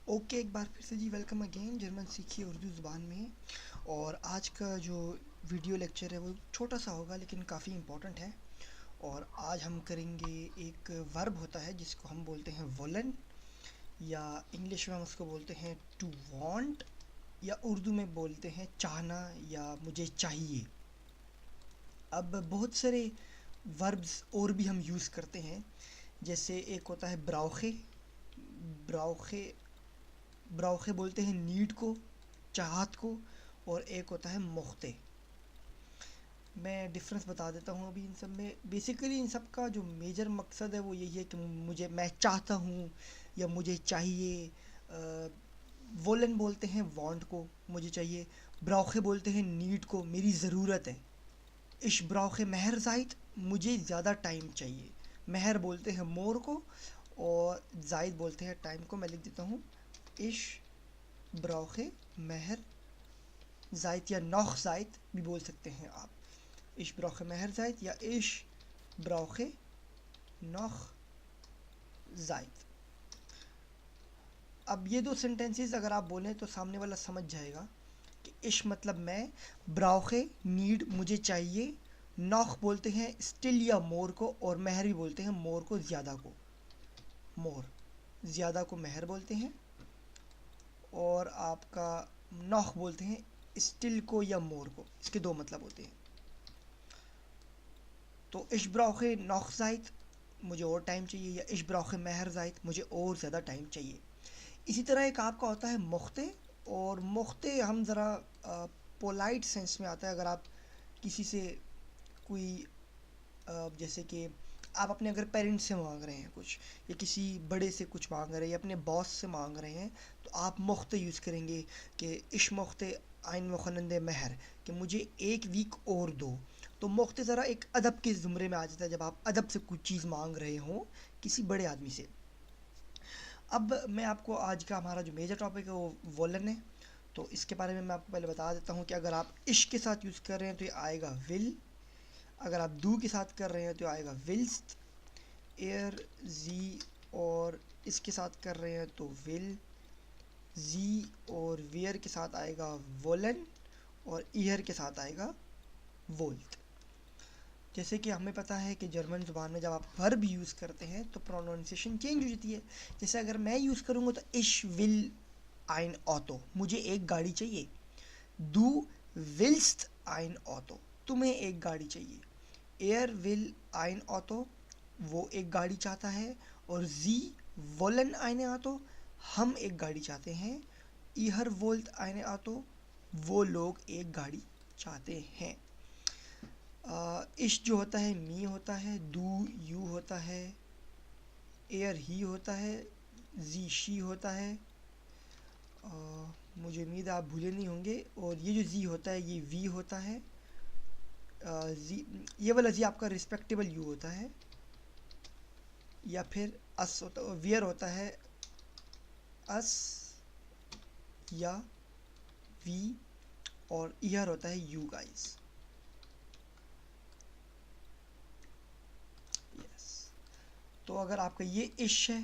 Okay, एक बार फिर से जी वेलकम अगेन जर्मन सीखिए उर्दू ज़ुबान में। और आज का जो वीडियो लेक्चर है वो छोटा सा होगा लेकिन काफ़ी इम्पोर्टेंट है। और आज हम करेंगे एक वर्ब होता है जिसको हम बोलते हैं वोलन, या इंग्लिश में हम उसको बोलते हैं टू वांट, या उर्दू में बोलते हैं चाहना या मुझे चाहिए। अब बहुत सारे वर्ब्स और भी हम यूज़ करते हैं, जैसे एक होता है ब्राउखे। ब्राउखे ब्राउखे बोलते हैं नीड को, चाहत को। और एक होता है मोख्ते। मैं डिफरेंस बता देता हूँ अभी इन सब में। बेसिकली इन सब का जो मेजर मकसद है वो यही है कि मैं चाहता हूँ या मुझे चाहिए। वोलन बोलते हैं वांट को, मुझे चाहिए। ब्राउखे बोलते हैं नीड को, मेरी ज़रूरत है। इश ब्राउखे महर जायद, मुझे ज़्यादा टाइम चाहिए। महर बोलते हैं मोर को, और जायद बोलते हैं टाइम को। मैं लिख देता हूँ इश ब्राउखे महर जायद, या नौख जायद भी बोल सकते हैं आप। इश ब्राउखे महर जायद या इश ब्राउखे नौख जायद। अब ये दो सेंटेंसेस अगर आप बोलें तो सामने वाला समझ जाएगा कि इश मतलब मैं, ब्राउखे नीड मुझे चाहिए, नौख बोलते हैं स्टिल या मोर को, और महर भी बोलते हैं मोर को, ज़्यादा को। मोर ज़्यादा को महर बोलते हैं, और आपका नौख बोलते हैं स्टिल को या मोर को। इसके दो मतलब होते हैं। तो इश ब्राउखे नौख जायद, मुझे और टाइम चाहिए, या इश ब्राउखे महर जायद, मुझे और ज़्यादा टाइम चाहिए। इसी तरह एक आपका होता है मुख्ते। और मुख्ते हम ज़रा पोलाइट सेंस में आता है। अगर आप किसी से कोई जैसे कि आप अपने अगर पेरेंट्स से मांग रहे हैं कुछ, या किसी बड़े से कुछ मांग रहे हैं, या अपने बॉस से मांग रहे हैं, तो आप मुख्ते यूज़ करेंगे कि इश मुख्ते आइन मुखनंदे महर, कि मुझे एक वीक और दो। तो मुख्ते ज़रा एक अदब के ज़ुमरे में आ जाता है जब आप अदब से कुछ चीज़ मांग रहे हों किसी बड़े आदमी से। अब मैं आपको आज का हमारा जो मेजर टॉपिक है वो वोलन है। तो इसके बारे में मैं आपको पहले बता देता हूँ कि अगर आप इश के साथ यूज़ कर रहे हैं तो ये आएगा विल। अगर आप दू के साथ कर रहे हैं तो आएगा विल्स्ट। एयर जी और इसके साथ कर रहे हैं तो विल। जी और वेयर के साथ आएगा वोलन, और ईयर के साथ आएगा वोल्ट। जैसे कि हमें पता है कि जर्मन ज़ुबान में जब आप वर्ब यूज़ करते हैं तो प्रोनाउंसिएशन चेंज हो जाती है। जैसे अगर मैं यूज़ करूँगा तो इश विल आइन ऑटो, मुझे एक गाड़ी चाहिए। दू विल्स्ट आइन ऑटो, तुम्हें एक गाड़ी चाहिए। एयर विल आइन ऑटो, वो एक गाड़ी चाहता है। और जी वोलन आइने ऑटो, हम एक गाड़ी चाहते हैं। इहर वोल्ट आइने ऑटो, वो लोग एक गाड़ी चाहते हैं। इश जो होता है मी होता है, दू यू होता है, एयर ही होता है, जी शी होता है। मुझे उम्मीद है आप भूले नहीं होंगे। और ये जो जी होता है ये वी होता है। जी, ये वाला जी आपका रिस्पेक्टेबल यू होता है, या फिर अस होता, वियर होता है अस या वी, और ईयर होता है यू गाइस। यस। तो अगर आपका ये इश है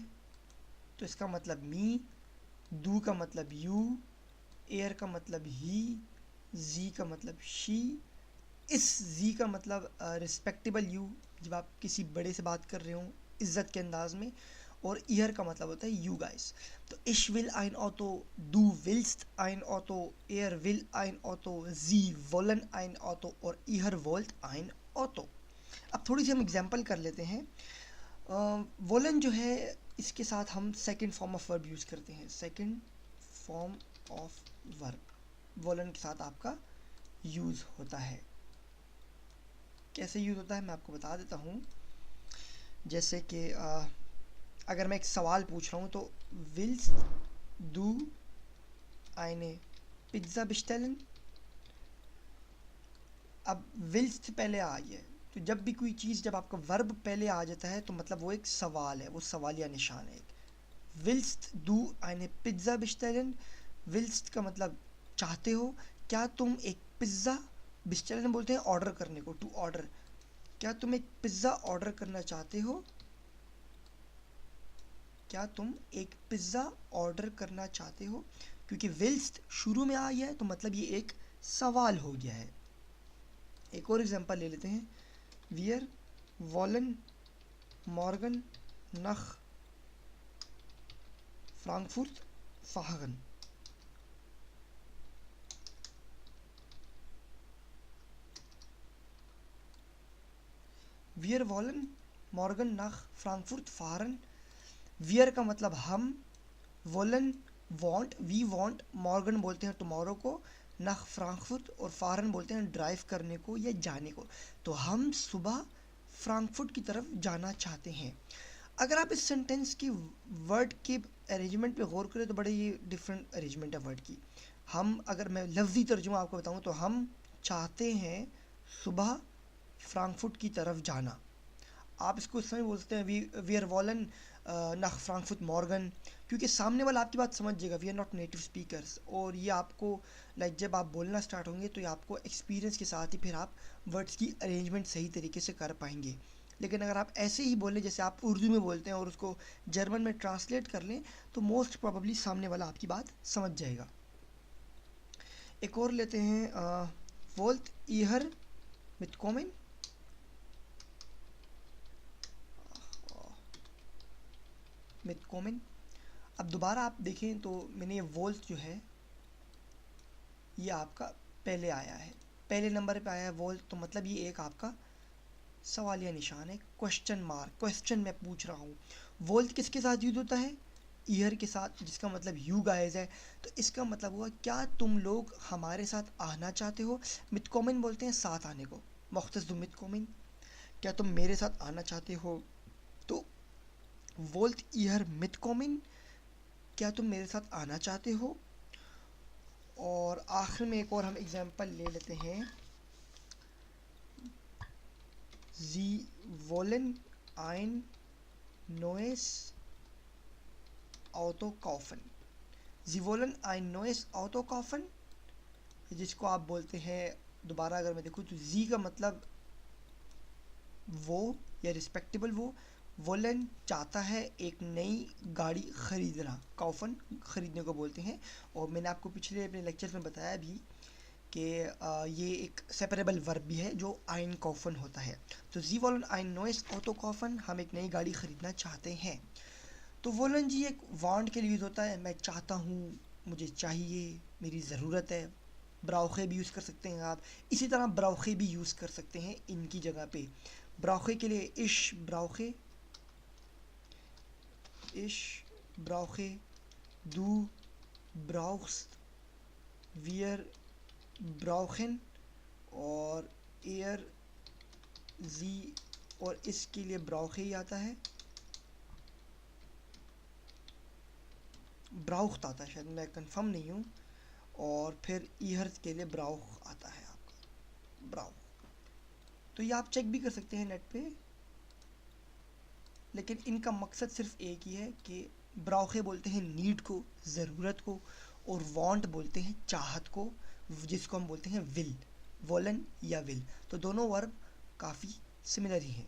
तो इसका मतलब मी, दू का मतलब यू, एयर का मतलब ही, जी का मतलब शी। इस जी का मतलब रिस्पेक्टेबल यू, जब आप किसी बड़े से बात कर रहे हो इज़्ज़त के अंदाज में। और ईयर का मतलब होता है यू गाइस। तो इश विल आइन ऑटो, दू विल्स्ट आइन ऑटो, एयर विल आइन ऑटो, जी वोलन आइन ऑटो, और ईहर वोल्ट आइन ऑटो। अब थोड़ी सी हम एग्जांपल कर लेते हैं। वोलन जो है इसके साथ हम second form of verb use करते हैं। Second form of verb woollen के साथ आपका यूज़ होता है। कैसे यूज़ होता है मैं आपको बता देता हूँ। जैसे कि अगर मैं एक सवाल पूछ रहा हूँ तो विल्स दू आइने पिज्ज़ा बिस्टेलन। अब विल्स पहले आई है, तो जब भी कोई चीज़, जब आपका वर्ब पहले आ जाता है तो मतलब वो एक सवाल है, वो सवालिया निशान है एक। विल्स्ट दू आइने पिज्ज़ा बिस्टेलन, विल्स्ट का मतलब चाहते हो, क्या तुम एक पिज़्ज़ा, बिस्टेलन बोलते हैं ऑर्डर करने को, टू ऑर्डर, क्या तुम एक पिज़्ज़ा ऑर्डर करना चाहते हो। क्या तुम एक पिज़्ज़ा ऑर्डर करना चाहते हो? क्योंकि विल्स्ट शुरू में आई है तो मतलब ये एक सवाल हो गया है। एक और एग्जांपल ले लेते हैं। वियर वॉलन मॉर्गन नख फ्रांकफुर्ट फाहगन। वियर वॉलन मॉर्गन नख फ्रांकफुर्ट फाहरन। वियर का मतलब हम, वोलन वांट, वी वांट, मॉर्गन बोलते हैं टुमारो को, नख फ्रांकफुर्ट और फारन बोलते हैं ड्राइव करने को या जाने को। तो हम सुबह फ्रांकफुर्ट की तरफ जाना चाहते हैं। अगर आप इस सेंटेंस की वर्ड के अरेंजमेंट पे गौर करें तो बड़े ही डिफरेंट अरेंजमेंट है वर्ड की। हम, अगर मैं लफ्ज़ी तर्जुमा आपको बताऊं तो हम चाहते हैं सुबह फ्रांकफुर्ट की तरफ जाना। आप इसको इस समय बोल सकते हैं वी आर वॉलन नख फ्रांकफुर्ट मॉर्गन, क्योंकि सामने वाला आपकी बात समझ जाएगा। We are not native speakers, और ये आपको जब आप बोलना स्टार्ट होंगे तो ये आपको एक्सपीरियंस के साथ ही फिर आप वर्ड्स की अरेंजमेंट सही तरीके से कर पाएंगे। लेकिन अगर आप ऐसे ही बोलें जैसे आप उर्दू में बोलते हैं और उसको जर्मन में ट्रांसलेट कर लें तो मोस्ट प्रोबेबली सामने वाला आपकी बात समझ जाएगा। एक और लेते हैं, वोल्ट ईहर मिटकोमिन। मिटकोमिन। अब दोबारा आप देखें तो मैंने ये वोल्ट जो है ये आपका पहले आया है, पहले नंबर पे आया है वोल्ट, तो मतलब ये एक आपका सवालिया निशान है, क्वेश्चन मार्क, क्वेश्चन मैं पूछ रहा हूँ। वोल्ट किसके साथ यूज होता है? ईयर के साथ, जिसका मतलब यू गाइस है। तो इसका मतलब हुआ क्या तुम लोग हमारे साथ आना चाहते हो। मिटकोमिन बोलते हैं साथ आने को, मुख्तसर मिटकोमिन, क्या तुम मेरे साथ आना चाहते हो। तो वोल्ट ईयर मिटकोमिन, क्या तुम मेरे साथ आना चाहते हो। और आखिर में एक और हम एग्जांपल ले लेते हैं। जी वोलन आइन नोएस ऑटोकॉफन। जी वोलन आइन नोएस ऑटोकॉफन, जिसको आप बोलते हैं, दोबारा अगर मैं देखूँ तो जी का मतलब वो या रिस्पेक्टेबल वो, वोलन चाहता है एक नई गाड़ी खरीदना, कॉफन खरीदने को बोलते हैं। और मैंने आपको पिछले अपने लेक्चर्स में बताया भी कि ये एक सेपरेबल वर्ब भी है जो आइन कॉफन होता है। तो जी वोलन आइन नोएस ऑटो कॉफन, हम एक नई गाड़ी खरीदना चाहते हैं। तो वोलन जी एक वांट के लिए यूज़ होता है, मैं चाहता हूँ, मुझे चाहिए, मेरी ज़रूरत है। ब्राउखे भी यूज़ कर सकते हैं आप। इसी तरह ब्राउखे भी यूज़ कर सकते हैं इनकी जगह पे। ब्राउखे के लिए इश ब्राउखे, इश ब्राउखे, दू ब्राउख्स, वियर ब्राउखन, और एयर जी, और इसके लिए ब्राउखे ही आता है, ब्राउख्त आता है शायद, मैं कंफर्म नहीं हूँ। और फिर ईहर्स के लिए ब्राउख आता है आपका, ब्राउख। तो ये आप चेक भी कर सकते हैं नेट पे, लेकिन इनका मकसद सिर्फ एक ही है कि ब्राउखे बोलते हैं नीड को, ज़रूरत को, और वांट बोलते हैं चाहत को, जिसको हम बोलते हैं विल, वोलन या विल। तो दोनों वर्ब काफ़ी सिमिलर ही हैं।